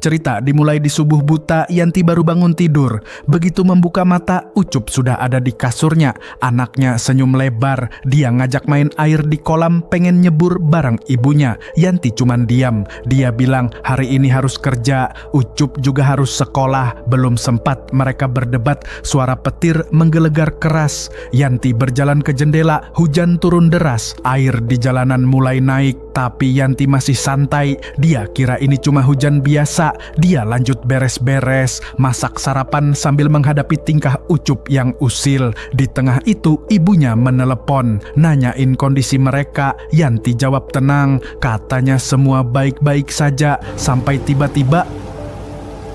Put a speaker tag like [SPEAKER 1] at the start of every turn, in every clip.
[SPEAKER 1] Cerita dimulai di subuh buta. Yanti baru bangun tidur. Begitu membuka mata, Ucup sudah ada di kasurnya. Anaknya senyum lebar. Dia ngajak main air di kolam, pengen nyebur bareng ibunya. Yanti cuman diam. Dia bilang hari ini harus kerja. Ucup juga harus sekolah. Belum sempat mereka berdebat. Suara petir menggelegar keras. Yanti berjalan ke jendela. Hujan turun deras. Air di jalanan mulai naik. Tapi Yanti masih santai. Dia kira ini cuma hujan biasa. Dia lanjut beres-beres, masak sarapan sambil menghadapi tingkah Ucup yang usil. Di tengah itu ibunya menelepon, nanyain kondisi mereka. Yanti jawab tenang, katanya semua baik-baik saja. Sampai tiba-tiba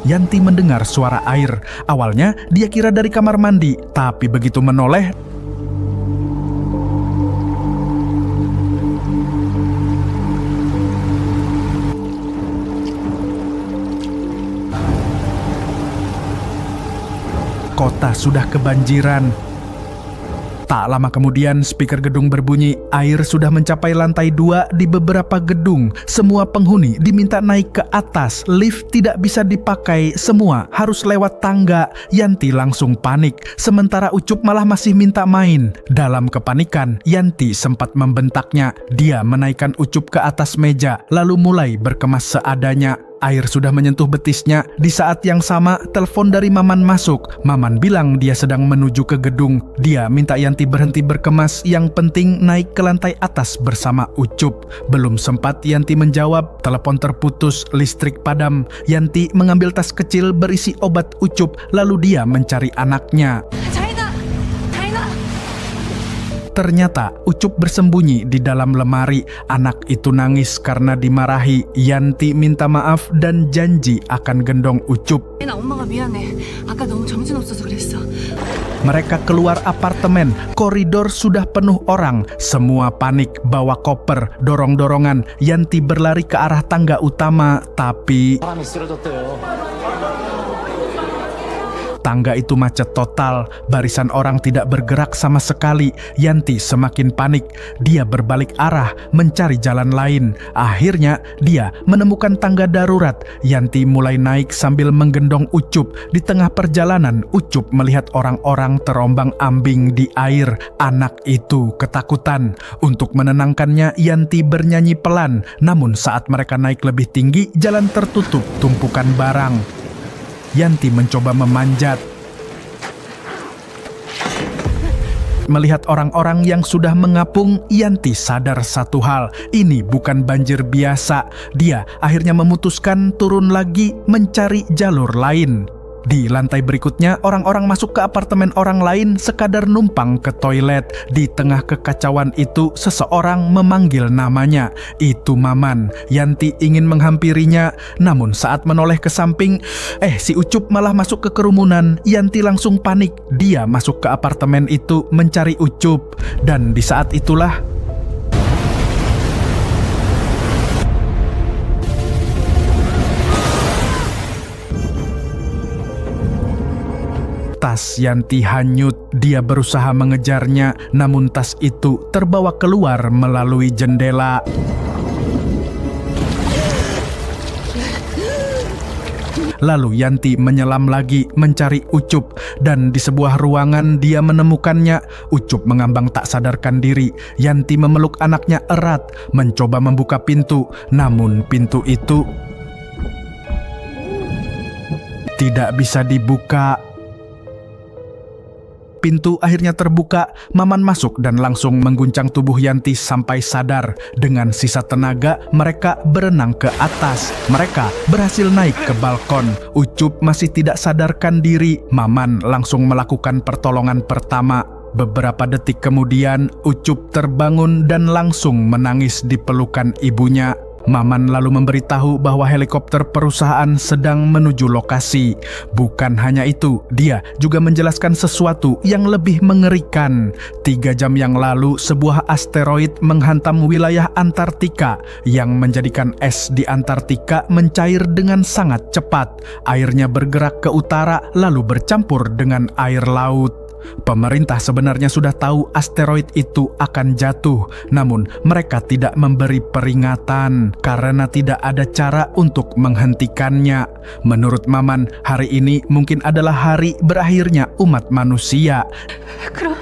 [SPEAKER 1] Yanti mendengar suara air. Awalnya dia kira dari kamar mandi, tapi begitu menoleh, kota sudah kebanjiran. Tak lama kemudian speaker gedung berbunyi. Air sudah mencapai lantai 2 di beberapa gedung. Semua penghuni diminta naik ke atas. Lift tidak bisa dipakai. Semua harus lewat tangga. Yanti langsung panik. Sementara Ucup malah masih minta main. Dalam kepanikan, Yanti sempat membentaknya. Dia menaikkan Ucup ke atas meja, lalu mulai berkemas seadanya. Air sudah menyentuh betisnya. Di saat yang sama, telepon dari Maman masuk. Maman bilang dia sedang menuju ke gedung. Dia minta Yanti berhenti berkemas, yang penting naik ke lantai atas bersama Ucup. Belum sempat Yanti menjawab, telepon terputus, listrik padam. Yanti mengambil tas kecil berisi obat Ucup, lalu dia mencari anaknya. Ternyata Ucup bersembunyi di dalam lemari. Anak itu nangis karena dimarahi. Yanti minta maaf dan janji akan gendong Ucup. Mereka keluar apartemen. Koridor sudah penuh orang. Semua panik, bawa koper, dorong-dorongan. Yanti berlari ke arah tangga utama, tapi tangga itu macet total. Barisan orang tidak bergerak sama sekali. Yanti semakin panik. Dia berbalik arah, mencari jalan lain. Akhirnya, dia menemukan tangga darurat. Yanti mulai naik sambil menggendong Ucup. Di tengah perjalanan, Ucup melihat orang-orang terombang-ambing di air. Anak itu ketakutan. Untuk menenangkannya, Yanti bernyanyi pelan. Namun saat mereka naik lebih tinggi, jalan tertutup tumpukan barang. Yanti mencoba memanjat. Melihat orang-orang yang sudah mengapung, Yanti sadar satu hal. Ini bukan banjir biasa. Dia akhirnya memutuskan turun lagi mencari jalur lain. Di lantai berikutnya, orang-orang masuk ke apartemen orang lain sekadar numpang ke toilet. Di tengah kekacauan itu, seseorang memanggil namanya. Itu Maman. Yanti ingin menghampirinya, namun saat menoleh ke samping, si Ucup malah masuk ke kerumunan. Yanti langsung panik. Dia masuk ke apartemen itu mencari Ucup. Dan di saat itulah tas Yanti hanyut. Dia berusaha mengejarnya, namun tas itu terbawa keluar melalui jendela. Lalu Yanti menyelam lagi mencari Ucup, dan di sebuah ruangan dia menemukannya. Ucup mengambang tak sadarkan diri. Yanti memeluk anaknya erat, mencoba membuka pintu, namun pintu itu tidak bisa dibuka. Pintu akhirnya terbuka. Maman masuk dan langsung mengguncang tubuh Yanti sampai sadar. Dengan sisa tenaga, mereka berenang ke atas. Mereka berhasil naik ke balkon. Ucup masih tidak sadarkan diri. Maman langsung melakukan pertolongan pertama. Beberapa detik kemudian, Ucup terbangun dan langsung menangis di pelukan ibunya. Maman lalu memberitahu bahwa helikopter perusahaan sedang menuju lokasi. Bukan hanya itu, dia juga menjelaskan sesuatu yang lebih mengerikan. 3 jam yang lalu, sebuah asteroid menghantam wilayah Antartika yang menjadikan es di Antartika mencair dengan sangat cepat. Airnya bergerak ke utara lalu bercampur dengan air laut. Pemerintah sebenarnya sudah tahu asteroid itu akan jatuh, namun mereka tidak memberi peringatan karena tidak ada cara untuk menghentikannya. Menurut Maman, hari ini mungkin adalah hari berakhirnya umat manusia.
[SPEAKER 2] 그럼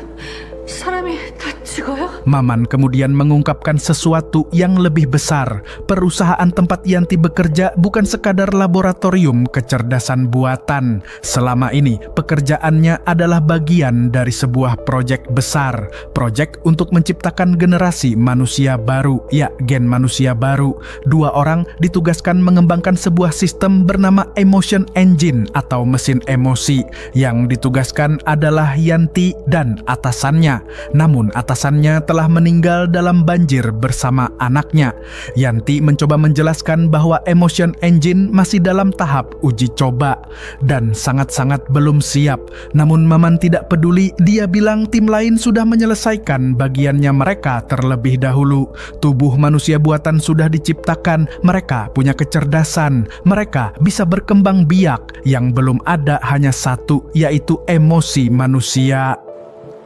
[SPEAKER 2] 사람이 다 죽어요?
[SPEAKER 1] Maman kemudian mengungkapkan sesuatu yang lebih besar. Perusahaan tempat Yanti bekerja bukan sekadar laboratorium kecerdasan buatan. Selama ini, pekerjaannya adalah bagian dari sebuah proyek besar. Proyek untuk menciptakan generasi manusia baru, ya gen manusia baru. 2 orang ditugaskan mengembangkan sebuah sistem bernama Emotion Engine atau mesin emosi. Yang ditugaskan adalah Yanti dan atasannya. Namun atasannya telah meninggal dalam banjir bersama anaknya. Yanti mencoba menjelaskan bahwa Emotion Engine masih dalam tahap uji coba dan sangat-sangat belum siap. Namun Maman tidak peduli, dia bilang tim lain sudah menyelesaikan bagiannya mereka terlebih dahulu. Tubuh manusia buatan sudah diciptakan, mereka punya kecerdasan, mereka bisa berkembang biak. Yang belum ada hanya satu, yaitu emosi manusia.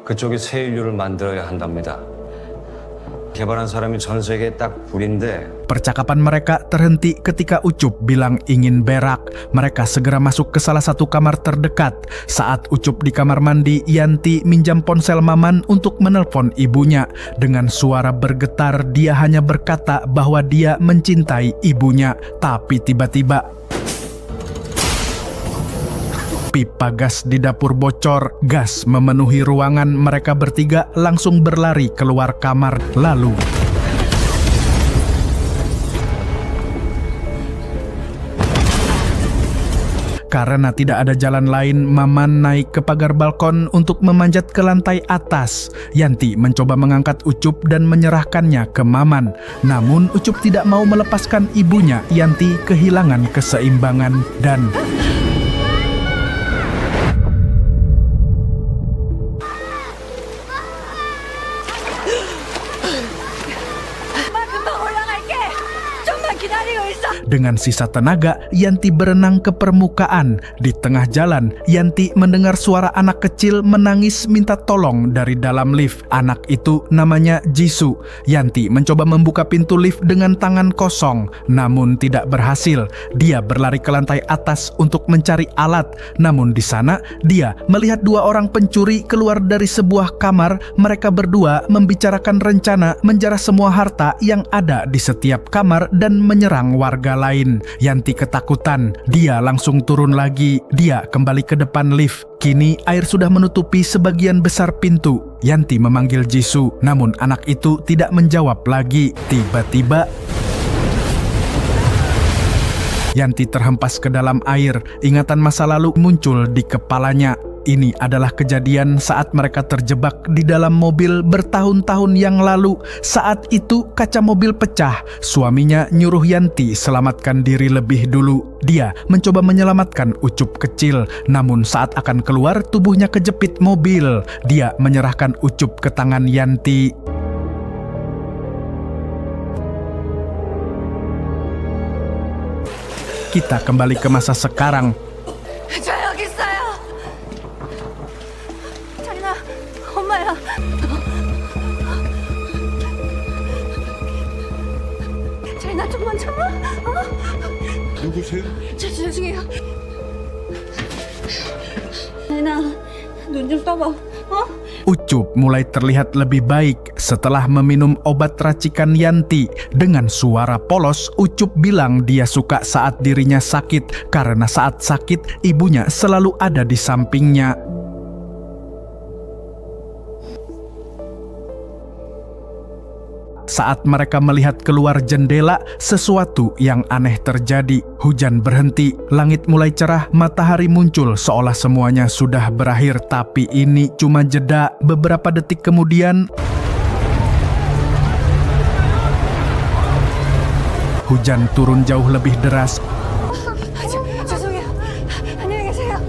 [SPEAKER 3] 그쪽이 새 인류를 만들어야 한답니다. 개발한 사람이 전 세계에 딱 둘인데
[SPEAKER 1] Percakapan mereka terhenti ketika Ucup bilang ingin berak. Mereka segera masuk ke salah satu kamar terdekat. Saat Ucup di kamar mandi, Yanti minjam ponsel Maman untuk menelpon ibunya. Dengan suara bergetar, dia hanya berkata bahwa dia mencintai ibunya. Tapi tiba-tiba pipa gas di dapur bocor, gas memenuhi ruangan. Mereka bertiga langsung berlari keluar kamar. Lalu karena tidak ada jalan lain, Maman naik ke pagar balkon untuk memanjat ke lantai atas. Yanti mencoba mengangkat Ucup dan menyerahkannya ke Maman. Namun Ucup tidak mau melepaskan ibunya. Yanti kehilangan keseimbangan dan dengan sisa tenaga, Yanti berenang ke permukaan. Di tengah jalan, Yanti mendengar suara anak kecil menangis minta tolong dari dalam lift. Anak itu namanya Jisoo. Yanti mencoba membuka pintu lift dengan tangan kosong, namun tidak berhasil. Dia berlari ke lantai atas untuk mencari alat. Namun di sana, dia melihat 2 orang pencuri keluar dari sebuah kamar. Mereka berdua membicarakan rencana menjarah semua harta yang ada di setiap kamar dan menyerang warga lain. Yanti ketakutan, dia langsung turun lagi. Dia kembali ke depan lift. Kini air sudah menutupi sebagian besar pintu. Yanti memanggil Jisoo, namun anak itu tidak menjawab lagi. Tiba-tiba Yanti terhempas ke dalam air. Ingatan masa lalu muncul di kepalanya. Ini adalah kejadian saat mereka terjebak di dalam mobil bertahun-tahun yang lalu. Saat itu kaca mobil pecah. Suaminya nyuruh Yanti selamatkan diri lebih dulu. Dia mencoba menyelamatkan Ucup kecil. Namun saat akan keluar, tubuhnya kejepit mobil. Dia menyerahkan Ucup ke tangan Yanti. Kita kembali ke masa sekarang.
[SPEAKER 2] 저 여기 있어요. 자리나, 엄마야. 자리나 좀만 참아.
[SPEAKER 4] 누구세요?
[SPEAKER 2] 저 죄송해요. 자리나, 눈 좀 떠봐.
[SPEAKER 1] Ucup mulai terlihat lebih baik setelah meminum obat racikan Yanti. Dengan suara polos, Ucup bilang dia suka saat dirinya sakit karena saat sakit ibunya selalu ada di sampingnya. Saat mereka melihat keluar jendela, sesuatu yang aneh terjadi. Hujan berhenti, langit mulai cerah, matahari muncul seolah semuanya sudah berakhir. Tapi ini cuma jeda. Beberapa detik kemudian, hujan turun jauh lebih deras.
[SPEAKER 2] 죄송해요. 안녕히 계세요.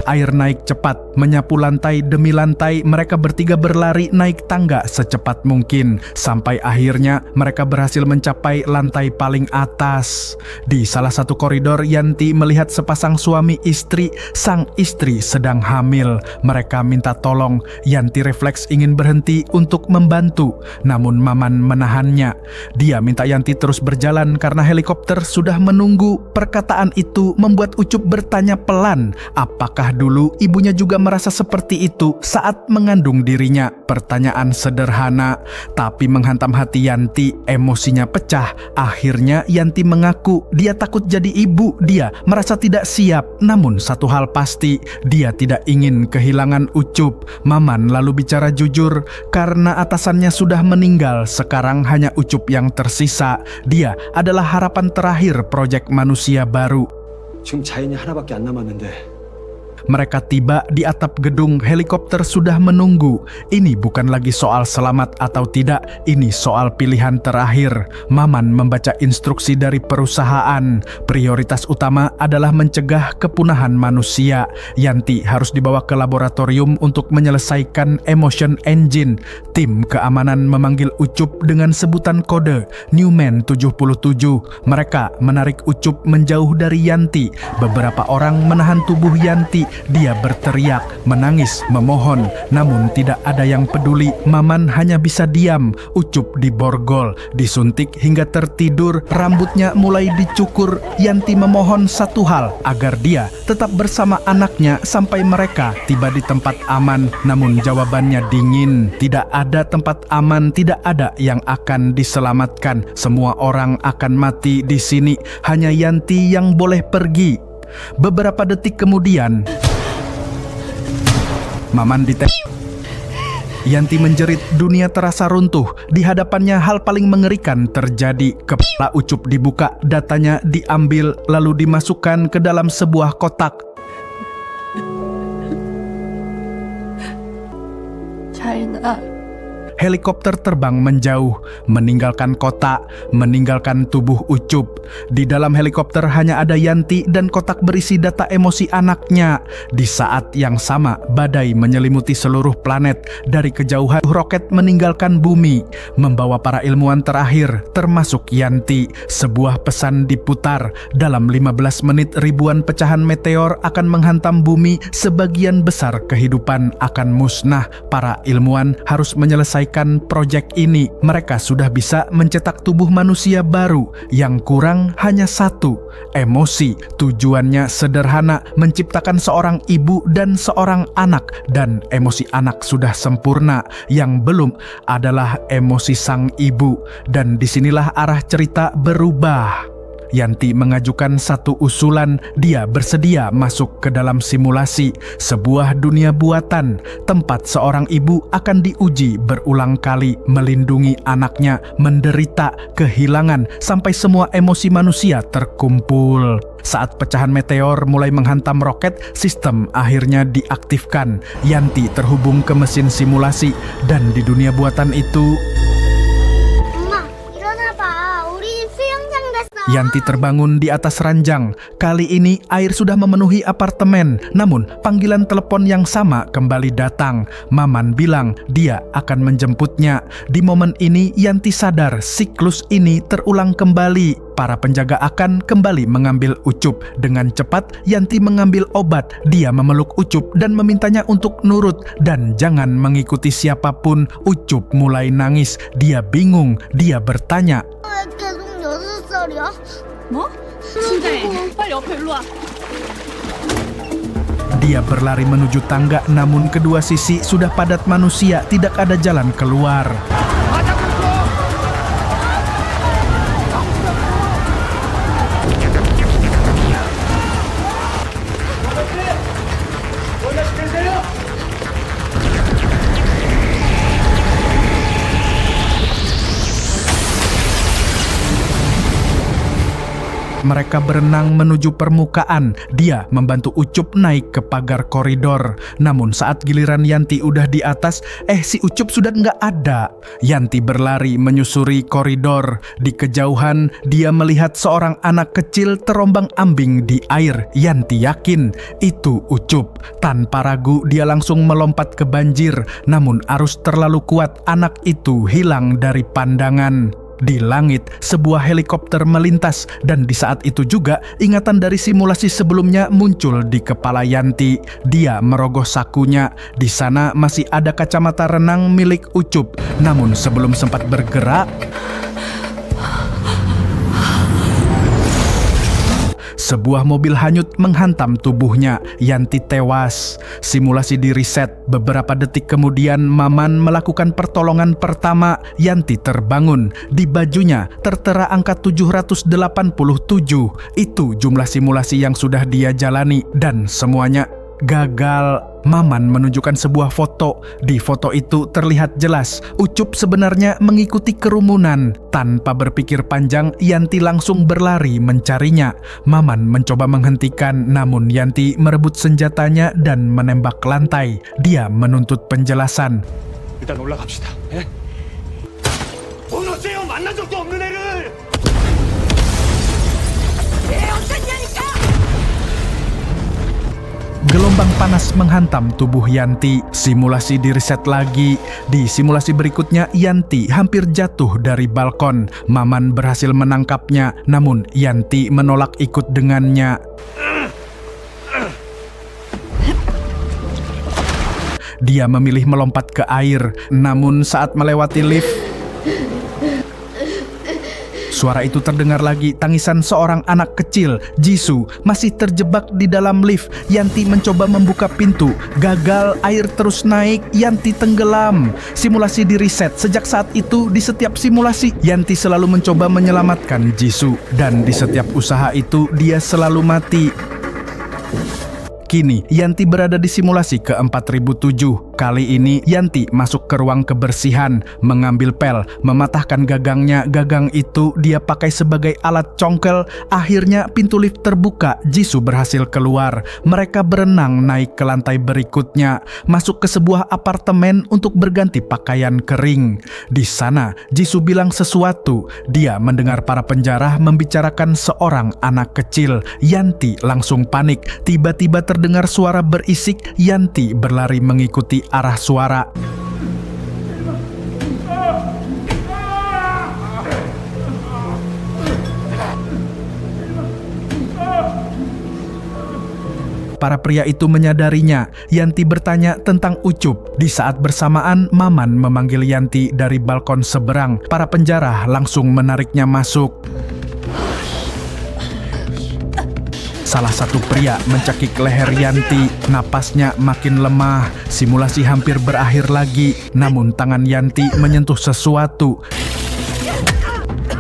[SPEAKER 1] Air naik cepat, Menyapu lantai demi lantai, mereka bertiga berlari naik tangga secepat mungkin. Sampai akhirnya mereka berhasil mencapai lantai paling atas. Di salah satu koridor, Yanti melihat sepasang suami istri. Sang istri sedang hamil. Mereka minta tolong. Yanti refleks ingin berhenti untuk membantu, namun Maman menahannya. Dia minta Yanti terus berjalan karena helikopter sudah menunggu. Perkataan itu membuat Ucup bertanya pelan, apakah dulu ibunya juga merasa seperti itu saat mengandung dirinya? Pertanyaan sederhana, tapi menghantam hati Yanti. Emosinya pecah. Akhirnya Yanti mengaku dia takut jadi ibu. Dia merasa tidak siap. Namun satu hal pasti, dia tidak ingin kehilangan Ucup. Maman lalu bicara jujur, karena atasannya sudah meninggal, sekarang hanya Ucup yang tersisa. Dia adalah harapan terakhir proyek manusia baru.
[SPEAKER 5] 지금 자인이 하나밖에 안 남았는데
[SPEAKER 1] Mereka tiba di atap gedung, helikopter sudah menunggu. Ini bukan lagi soal selamat atau tidak, ini soal pilihan terakhir. Maman membaca instruksi dari perusahaan. Prioritas utama adalah mencegah kepunahan manusia. Yanti harus dibawa ke laboratorium untuk menyelesaikan emotion engine. Tim keamanan memanggil Ucup dengan sebutan kode Newman 77. Mereka menarik Ucup menjauh dari Yanti. Beberapa orang menahan tubuh Yanti. Dia berteriak, menangis, memohon, namun tidak ada yang peduli. Maman hanya bisa diam. Ucup diborgol, disuntik hingga tertidur, rambutnya mulai dicukur. Yanti memohon satu hal, agar dia tetap bersama anaknya sampai mereka tiba di tempat aman. Namun jawabannya dingin. Tidak ada tempat aman, tidak ada yang akan diselamatkan. Semua orang akan mati di sini. Hanya Yanti yang boleh pergi. Beberapa detik kemudian, Maman Yanti menjerit, dunia terasa runtuh. Di hadapannya hal paling mengerikan terjadi. Kepala Ucup dibuka, datanya diambil, lalu dimasukkan ke dalam sebuah kotak.
[SPEAKER 2] 자인아,
[SPEAKER 1] Helikopter terbang menjauh, meninggalkan kotak, meninggalkan tubuh Ucup. Di dalam helikopter hanya ada Yanti dan kotak berisi data emosi anaknya. Di saat yang sama, badai menyelimuti seluruh planet. Dari kejauhan, roket meninggalkan bumi, membawa para ilmuwan terakhir, termasuk Yanti. Sebuah pesan diputar. Dalam 15 menit, ribuan pecahan meteor akan menghantam bumi. Sebagian besar kehidupan akan musnah. Para ilmuwan harus menyelesaikan proyek ini. Mereka sudah bisa mencetak tubuh manusia baru. Yang kurang hanya satu, emosi. Tujuannya sederhana, menciptakan seorang ibu dan seorang anak. Dan emosi anak sudah sempurna. Yang belum adalah emosi sang ibu. Dan disinilah arah cerita berubah. Yanti mengajukan satu usulan. Dia bersedia masuk ke dalam simulasi, sebuah dunia buatan, tempat seorang ibu akan diuji berulang kali, melindungi anaknya, menderita, kehilangan, sampai semua emosi manusia terkumpul. Saat pecahan meteor mulai menghantam roket, sistem akhirnya diaktifkan. Yanti terhubung ke mesin simulasi, dan di dunia buatan itu, Yanti terbangun di atas ranjang. Kali ini air sudah memenuhi apartemen. Namun panggilan telepon yang sama kembali datang. Maman bilang dia akan menjemputnya. Di momen ini Yanti sadar siklus ini terulang kembali. Para penjaga akan kembali mengambil Ucup. Dengan cepat Yanti mengambil obat. Dia memeluk Ucup dan memintanya untuk nurut dan jangan mengikuti siapapun. Ucup mulai nangis. Dia bingung. Dia bertanya,
[SPEAKER 2] 뭐? 진짜해. 빨리 옆에 일로 와.
[SPEAKER 1] Dia berlari menuju tangga, namun kedua sisi sudah padat manusia, tidak ada jalan keluar. mereka berenang menuju permukaan, dia membantu Ucup naik ke pagar koridor. Namun saat giliran Yanti udah di atas, si Ucup sudah nggak ada. Yanti berlari menyusuri koridor. Di kejauhan, dia melihat seorang anak kecil terombang-ambing di air. Yanti yakin itu Ucup. Tanpa ragu, dia langsung melompat ke banjir. Namun arus terlalu kuat, anak itu hilang dari pandangan. Di langit, sebuah helikopter melintas dan di saat itu juga ingatan dari simulasi sebelumnya muncul di kepala Yanti. Dia merogoh sakunya. Di sana masih ada kacamata renang milik Ucup. Namun sebelum sempat bergerak, sebuah mobil hanyut menghantam tubuhnya. Yanti tewas. Simulasi di reset. Beberapa detik kemudian Maman melakukan pertolongan pertama. Yanti terbangun. Di bajunya tertera angka 787. Itu jumlah simulasi yang sudah dia jalani dan semuanya gagal. Maman menunjukkan sebuah foto. Di foto itu terlihat jelas Ucup sebenarnya mengikuti kerumunan. Tanpa berpikir panjang, Yanti langsung berlari mencarinya. Maman mencoba menghentikan, namun Yanti merebut senjatanya dan menembak ke lantai. Dia menuntut penjelasan.
[SPEAKER 4] 일단 올라갑시다. 예? 오늘 어째요? 만난 적도 없는 애를!
[SPEAKER 1] Gelombang panas menghantam tubuh Yanti. Simulasi direset lagi. Di simulasi berikutnya, Yanti hampir jatuh dari balkon. Maman berhasil menangkapnya, namun Yanti menolak ikut dengannya. Dia memilih melompat ke air, namun saat melewati lift, suara itu terdengar lagi. Tangisan seorang anak kecil, Jisoo, masih terjebak di dalam lift. Yanti mencoba membuka pintu. Gagal, air terus naik. Yanti tenggelam. Simulasi di reset. Sejak saat itu, di setiap simulasi, Yanti selalu mencoba menyelamatkan Jisoo. Dan di setiap usaha itu, dia selalu mati. Kini, Yanti berada di simulasi ke-4007. Kali ini, Yanti masuk ke ruang kebersihan, mengambil pel, mematahkan gagangnya. Gagang itu dia pakai sebagai alat congkel. Akhirnya, pintu lift terbuka. Jisoo berhasil keluar. Mereka berenang naik ke lantai berikutnya, masuk ke sebuah apartemen untuk berganti pakaian kering. Di sana, Jisoo bilang sesuatu. Dia mendengar para penjara membicarakan seorang anak kecil. Yanti langsung panik. Tiba-tiba terdengar suara berisik. Yanti berlari mengikuti arah suara. Para pria itu menyadarinya. Yanti bertanya tentang Ucup. Di saat bersamaan, Maman memanggil Yanti dari balkon seberang. Para penjara langsung menariknya masuk. Salah satu pria mencekik leher Yanti. Napasnya makin lemah. Simulasi hampir berakhir lagi. Namun tangan Yanti menyentuh sesuatu.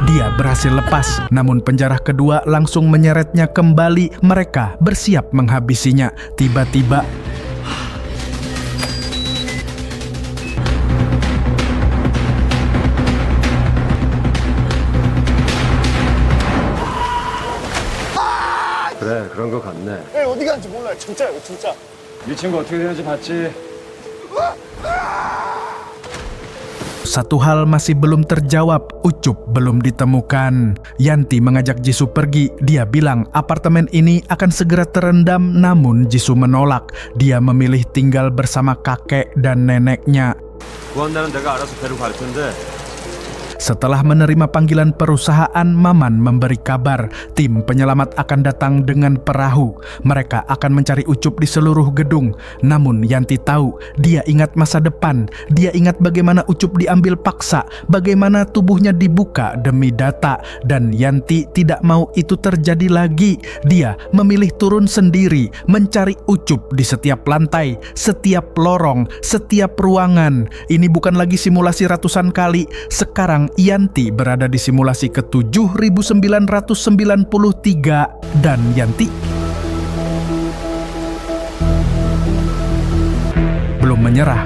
[SPEAKER 1] Dia berhasil lepas. Namun penjara kedua langsung menyeretnya kembali. Mereka bersiap menghabisinya. Tiba-tiba
[SPEAKER 3] 그래, 그런 것 같네.
[SPEAKER 4] 애 어디 갔는지 몰라요. 진짜요, 진짜.
[SPEAKER 3] 이 친구 어떻게 되는지 봤지?
[SPEAKER 1] satu hal masih belum terjawab. Ucup belum ditemukan. Yanti mengajak Jisoo pergi. Dia bilang apartemen ini akan segera terendam, namun Jisoo menolak. Dia memilih tinggal bersama kakek dan neneknya.
[SPEAKER 3] 구한다는 데가 알아서 데려갈 텐데.
[SPEAKER 1] Setelah menerima panggilan perusahaan, Maman memberi kabar tim penyelamat akan datang dengan perahu. Mereka akan mencari Ucup di seluruh gedung. Namun Yanti tahu, dia ingat masa depan. Dia ingat bagaimana Ucup diambil paksa, bagaimana tubuhnya dibuka demi data. Dan Yanti tidak mau itu terjadi lagi. Dia memilih turun sendiri, mencari Ucup di setiap lantai, setiap lorong, setiap ruangan. Ini bukan lagi simulasi ratusan kali. Sekarang Yanti berada di simulasi ke-7993 dan Yanti belum menyerah.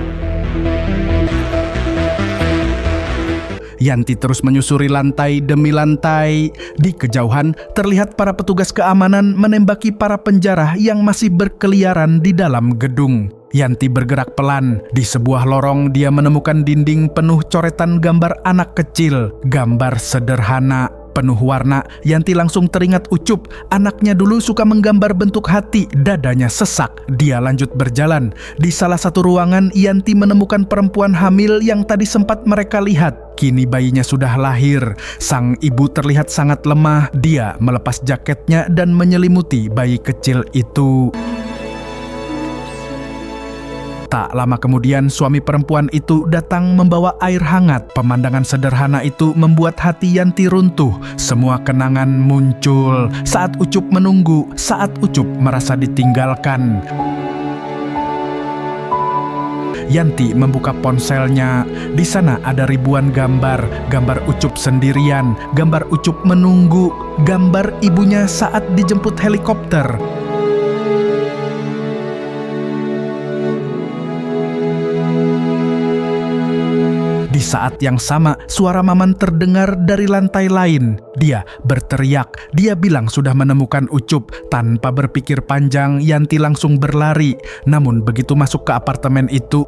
[SPEAKER 1] Yanti terus menyusuri lantai demi lantai. Di kejauhan terlihat para petugas keamanan menembaki para penjara yang masih berkeliaran di dalam gedung. Yanti bergerak pelan. Di sebuah lorong dia menemukan dinding penuh coretan gambar anak kecil. Gambar sederhana, penuh warna. Yanti langsung teringat Ucup. Anaknya dulu suka menggambar bentuk hati. Dadanya sesak. Dia lanjut berjalan. Di salah satu ruangan, Yanti menemukan perempuan hamil yang tadi sempat mereka lihat. Kini bayinya sudah lahir. Sang ibu terlihat sangat lemah. Dia melepas jaketnya dan menyelimuti bayi kecil itu. Tak lama kemudian suami perempuan itu datang membawa air hangat. Pemandangan sederhana itu membuat hati Yanti runtuh. Semua kenangan muncul saat Ucup menunggu, saat Ucup merasa ditinggalkan. Yanti membuka ponselnya. Di sana ada ribuan gambar. Gambar Ucup sendirian, gambar Ucup menunggu, gambar ibunya saat dijemput helikopter. Di saat yang sama, suara Maman terdengar dari lantai lain. Dia berteriak. Dia bilang sudah menemukan Ucup. Tanpa berpikir panjang, Yanti langsung berlari. Namun begitu masuk ke apartemen itu,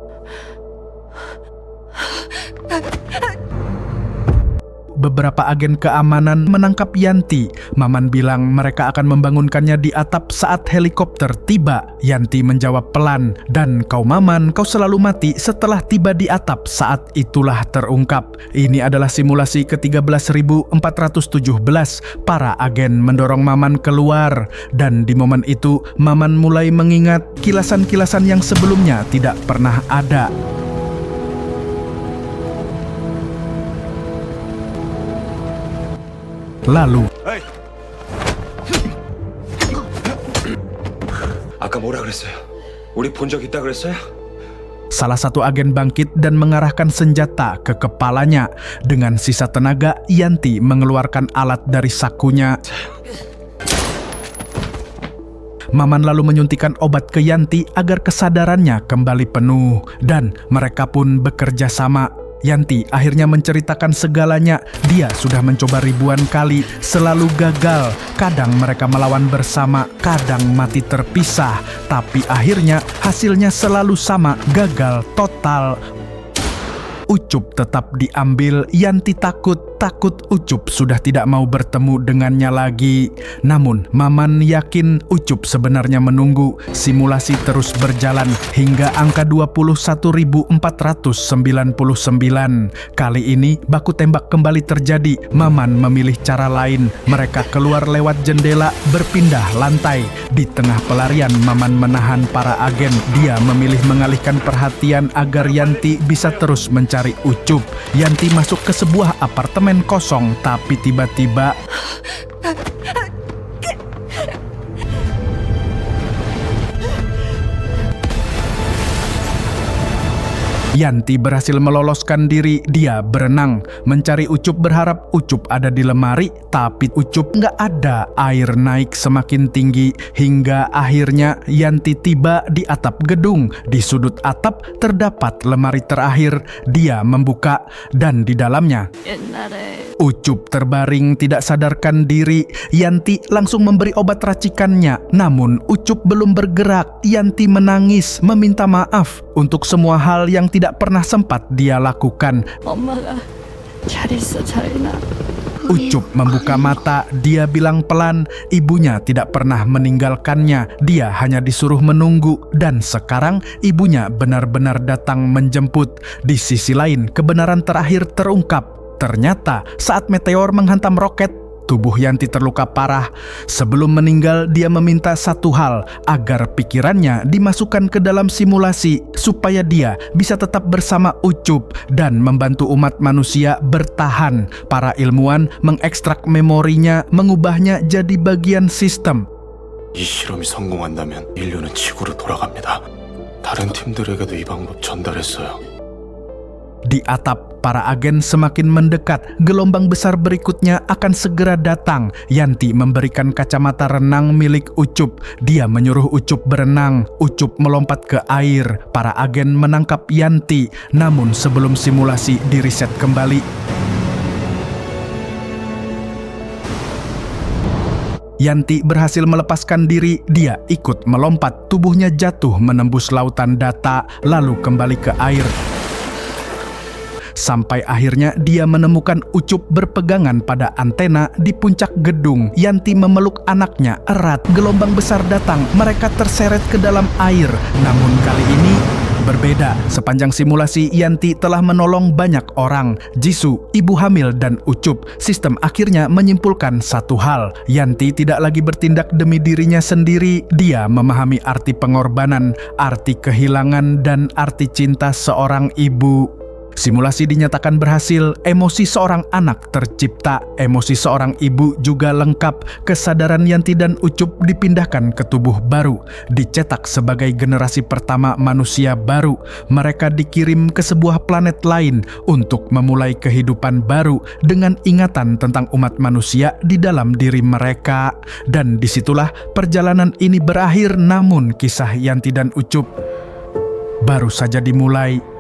[SPEAKER 1] beberapa agen keamanan menangkap Yanti. Maman bilang mereka akan membangunkannya di atap saat helikopter tiba. Yanti menjawab pelan, "Dan kau Maman, kau selalu mati setelah tiba di atap." Saat itulah terungkap. Ini adalah simulasi ke-13.417. Para agen mendorong Maman keluar. Dan di momen itu, Maman mulai mengingat kilasan-kilasan yang sebelumnya tidak pernah ada. Lalu,
[SPEAKER 4] 아까 뭐라 그랬어요? 우리 본 적 있다 그랬어요?
[SPEAKER 1] salah satu agen bangkit dan mengarahkan senjata ke kepalanya. Dengan sisa tenaga, Yanti mengeluarkan alat dari sakunya. Maman lalu menyuntikkan obat ke Yanti agar kesadarannya kembali penuh. Dan mereka pun bekerja sama. Yanti akhirnya menceritakan segalanya. Dia sudah mencoba ribuan kali, selalu gagal. Kadang mereka melawan bersama, kadang mati terpisah. Tapi akhirnya hasilnya selalu sama, gagal total. Ucup tetap diambil. Yanti takut Ucup sudah tidak mau bertemu dengannya lagi. Namun Maman yakin Ucup sebenarnya menunggu. Simulasi terus berjalan hingga angka 21.499. Kali ini baku tembak kembali terjadi. Maman memilih cara lain. Mereka keluar lewat jendela, berpindah lantai. Di tengah pelarian, Maman menahan para agen. Dia memilih mengalihkan perhatian agar Yanti bisa terus mencari Ucup. Yanti masuk ke sebuah apartemen kosong, tapi tiba-tiba Yanti berhasil meloloskan diri. Dia berenang mencari Ucup, berharap Ucup ada di lemari, tapi Ucup nggak ada. Air naik semakin tinggi hingga akhirnya Yanti tiba di atap gedung. Di sudut atap terdapat lemari terakhir. Dia membuka dan di dalamnya Ucup terbaring tidak sadarkan diri. Yanti langsung memberi obat racikannya. Namun Ucup belum bergerak. Yanti menangis, meminta maaf untuk semua hal yang tidak pernah sempat dia lakukan.
[SPEAKER 2] 엄마가 잘 있어, 잘나.
[SPEAKER 1] Ucup membuka mata. Dia bilang pelan, ibunya tidak pernah meninggalkannya. Dia hanya disuruh menunggu. Dan sekarang ibunya benar-benar datang menjemput. Di sisi lain, kebenaran terakhir terungkap. Ternyata saat meteor menghantam roket, tubuh Yanti terluka parah. Sebelum meninggal, dia meminta satu hal, agar pikirannya dimasukkan ke dalam simulasi supaya dia bisa tetap bersama Ucup dan membantu umat manusia bertahan. Para ilmuwan mengekstrak memorinya, mengubahnya jadi bagian sistem.
[SPEAKER 4] 이 실험이 성공한다면 인류는 지구로 돌아갑니다. 다른 팀들에게도 이 방법 전달했어요.
[SPEAKER 1] Di atap, para agen semakin mendekat. Gelombang besar berikutnya akan segera datang. Yanti memberikan kacamata renang milik Ucup. Dia menyuruh Ucup berenang. Ucup melompat ke air. Para agen menangkap Yanti. Namun sebelum simulasi diriset kembali, Yanti berhasil melepaskan diri, dia ikut melompat, tubuhnya jatuh menembus lautan data, lalu kembali ke air. Sampai akhirnya dia menemukan Ucup berpegangan pada antena di puncak gedung. Yanti memeluk anaknya erat, gelombang besar datang, mereka terseret ke dalam air. Namun kali ini berbeda. Sepanjang simulasi, Yanti telah menolong banyak orang. Jisoo, ibu hamil, dan Ucup. Sistem akhirnya menyimpulkan satu hal. Yanti tidak lagi bertindak demi dirinya sendiri. Dia memahami arti pengorbanan, arti kehilangan, dan arti cinta seorang ibu. Simulasi dinyatakan berhasil, emosi seorang anak tercipta, emosi seorang ibu juga lengkap, kesadaran Yanti dan Ucup dipindahkan ke tubuh baru, dicetak sebagai generasi pertama manusia baru. Mereka dikirim ke sebuah planet lain untuk memulai kehidupan baru dengan ingatan tentang umat manusia di dalam diri mereka. Dan disitulah perjalanan ini berakhir, namun kisah Yanti dan Ucup baru saja dimulai.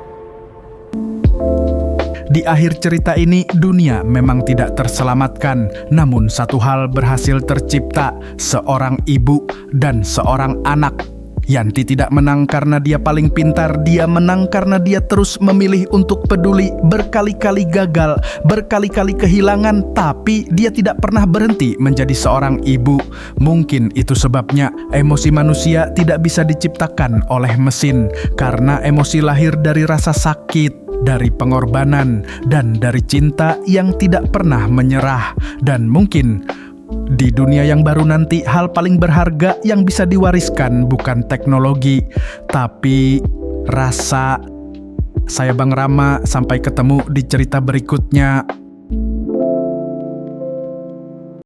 [SPEAKER 1] Di akhir cerita ini, dunia memang tidak terselamatkan, namun satu hal berhasil tercipta, seorang ibu dan seorang anak. Yanti tidak menang karena dia paling pintar, dia menang karena dia terus memilih untuk peduli, berkali-kali gagal, berkali-kali kehilangan, tapi dia tidak pernah berhenti menjadi seorang ibu. Mungkin itu sebabnya emosi manusia tidak bisa diciptakan oleh mesin, karena emosi lahir dari rasa sakit, dari pengorbanan, dan dari cinta yang tidak pernah menyerah. Dan mungkin di dunia yang baru nanti, hal paling berharga yang bisa diwariskan bukan teknologi, tapi rasa. Saya Bang Rama, sampai ketemu di cerita berikutnya.